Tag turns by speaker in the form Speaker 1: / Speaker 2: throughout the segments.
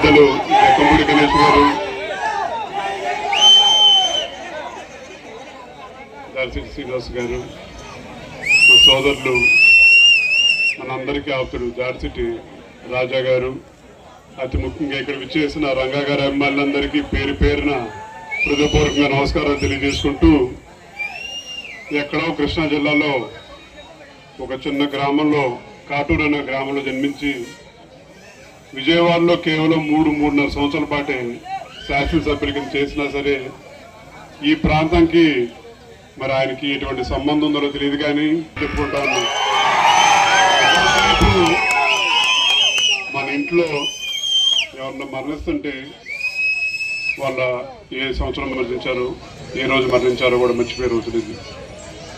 Speaker 1: పెద్దలు జక్కంపూడి గణేష్ గారు, దార్శెట్టి శ్రీనివాస్ గారు, మా సోదరులు, మనందరికీ ఆప్తుడు దార్శెట్టి రాజా గారు, అతి ముఖ్యంగా ఇక్కడ విచ్చేసిన రంగా గారి అభిమానులందరికీ పేరు పేరున హృదయపూర్వకంగా నమస్కారాలు తెలియజేసుకుంటూ, ఎక్కడో కృష్ణా జిల్లాలో ఒక చిన్న గ్రామంలో, కాటూరు అనే గ్రామంలో జన్మించి విజయవాడలో కేవలం 3-3.5 సంవత్సరాల పాటే శాసనసభ్యుల కింద చేసినా సరే ఈ ప్రాంతానికి మరి ఆయనకి ఎటువంటి సంబంధం ఉందో తెలియదు కానీ చెప్పుకుంటాను. మన ఇంట్లో ఎవరన్నా మరణిస్తుంటే వాళ్ళ ఏ సంవత్సరం మరణించారో, ఏ రోజు మరణించారో కూడా మర్చిపోయారు తెలియదు.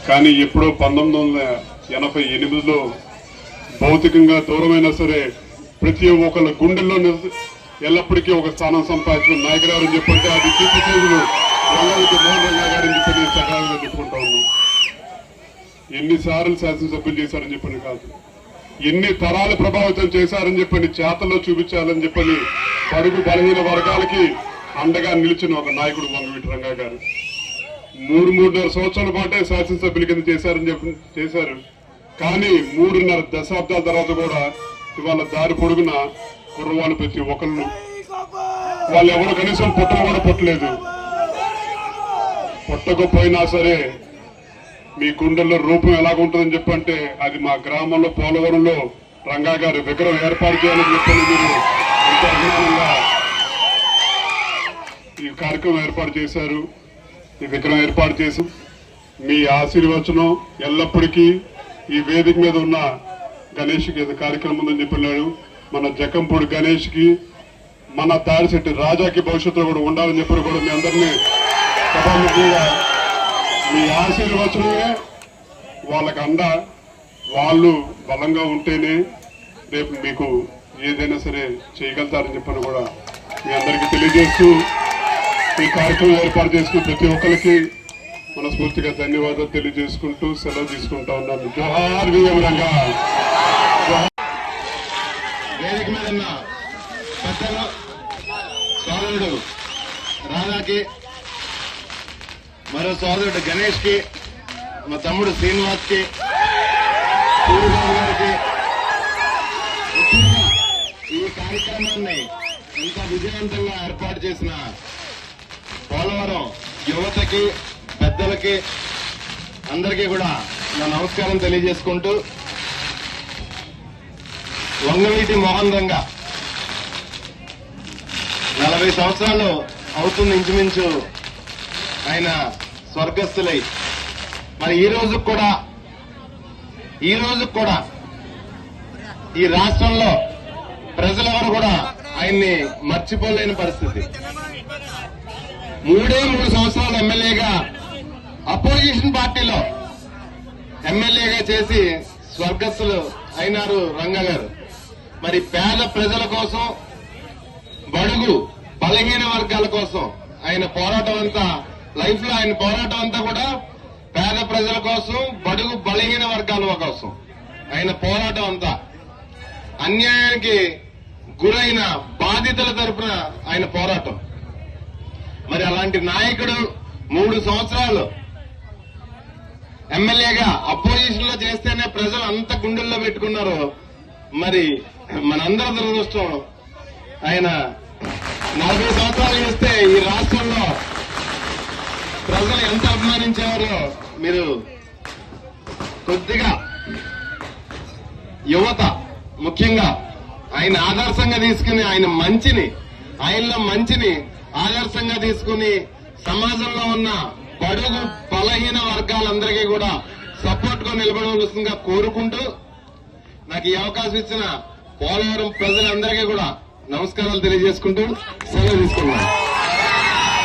Speaker 1: కానీ ఎప్పుడో 1988లో భౌతికంగా దూరమైనా సరే ప్రతి ఒక్కళ్ళ గుండెల్లో ఎల్లప్పటికీ ఒక స్థానం సంపాదించిన నాయకులు అని చెప్పంటే అది కీర్తి చేతులు మోహన్ రంగా గారని చెప్పి సకాలంగా చెప్పుకుంటా ఉన్నాం. ఎన్నిసార్లు శాసనసభ్యులు చేశారని చెప్పని కాదు, ఎన్ని తరాలు ప్రభావితం చేశారని చెప్పని చేతల్లో చూపించాలని చెప్పని బడుగు బలహీన వర్గాలకి అండగా నిలిచిన ఒక నాయకుడు వంగవీటి రంగా గారు 3-3.5 సంవత్సరాల పాటే శాసనసభ్యుల కింద చేశారు. కానీ 3.5 దశాబ్దాల తర్వాత కూడా ఇవాళ దారి పొడుగున కుర్రవాళ్ళు ప్రతి ఒక్కళ్ళు వాళ్ళు ఎవరు కనీసం పుట్టలు కూడా పుట్టలేదు. పుట్టకపోయినా సరే మీ గుండెల్లో రూపం ఎలాగుంటుందని చెప్పంటే అది మా గ్రామంలో పోలవరంలో రంగా గారి విగ్రహం ఏర్పాటు చేయాలని చెప్పని మీరు ఎంతో అభిమానంగా ఈ కార్యక్రమం ఏర్పాటు చేశారు. ఈ విగ్రహం ఏర్పాటు చేసి మీ ఆశీర్వచనం ఎల్లప్పటికీ ఈ వేదిక మీద ఉన్న గణేష్కి కార్యక్రమం ఉందని చెప్పినాడు. మన జక్కంపూడి గణేష్కి, మన దారిశెట్టి రాజాకి భవిష్యత్తులో కూడా ఉండాలని చెప్పి కూడా మీ అందరినీ సభాముఖంగా మీ ఆశీర్వచనమే వాళ్ళకి అండ. వాళ్ళు బలంగా ఉంటేనే రేపు మీకు ఏదైనా సరే చేయగలుగుతారని చెప్పని కూడా మీ అందరికీ తెలియజేస్తూ ఈ కార్యక్రమం ఏర్పాటు చేసిన ప్రతి ఒక్కరికి మనస్ఫూర్తిగా ధన్యవాదాలు తెలియజేసుకుంటూ సెలవు తీసుకుంటా ఉన్నాను. జోహార్ విఎం రంగా.
Speaker 2: వేదిక మీద ఉన్న పెద్దలు సోదరుడు రాధాకి, మరో సోదరుడు గణేష్ కి, మా తమ్ముడు శ్రీనివాస్ కి, సూర్యబాబు గారికి, ఈ కార్యక్రమాన్ని ఇంకా విజయవంతంగా ఏర్పాటు చేసిన పోలవరం యువతకి, పెద్దలకి అందరికీ కూడా నా నమస్కారం తెలియజేసుకుంటూ, వంగవీటి మోహన్ రంగా 40 సంవత్సరాలు అవుతుంది ఇంచుమించు ఆయన స్వర్గస్థులై. మరి ఈ రోజు కూడా ఈ రాష్ట్రంలో ప్రజలెవరు కూడా ఆయన్ని మర్చిపోలేని పరిస్థితి. 3 సంవత్సరాలు ఎమ్మెల్యేగా అపోజిషన్ పార్టీలో ఎమ్మెల్యేగా చేసి స్వర్గస్థులు అయినారు రంగా గారు. మరి పేద ప్రజల కోసం, బడుగు బలహీన వర్గాల కోసం ఆయన పోరాటం అంతా, లైఫ్ లో ఆయన పోరాటం అంతా కూడా పేద ప్రజల కోసం, బడుగు బలహీన వర్గాల కోసం ఆయన పోరాటం అంతా. అన్యాయానికి గురైన బాధితుల తరపున ఆయన పోరాటం. మరి అలాంటి నాయకుడు 3 సంవత్సరాలు ఎమ్మెల్యేగా అపోజిషన్ లో చేస్తేనే ప్రజలు అంత గుండెల్లో పెట్టుకున్నారు. మరి మనందరి దురదృష్టం ఆయన 40 సంవత్సరాలు చేస్తే ఈ రాష్ట్రంలో ప్రజలు ఎంత అభిమానించేవారో మీరు కొద్దిగా యువత ముఖ్యంగా ఆయన ఆదర్శంగా తీసుకుని ఆయనలో మంచిని ఆదర్శంగా తీసుకుని సమాజంలో ఉన్న బడుగు బలహీన వర్గాలందరికీ కూడా సపోర్ట్ గా నిలబడవలసిందిగా కోరుకుంటూ, నాకు ఈ అవకాశం ఇచ్చిన పోలవరం ప్రజలందరికీ కూడా నమస్కారాలు తెలియజేసుకుంటూ సెలవు తీసుకున్నాను.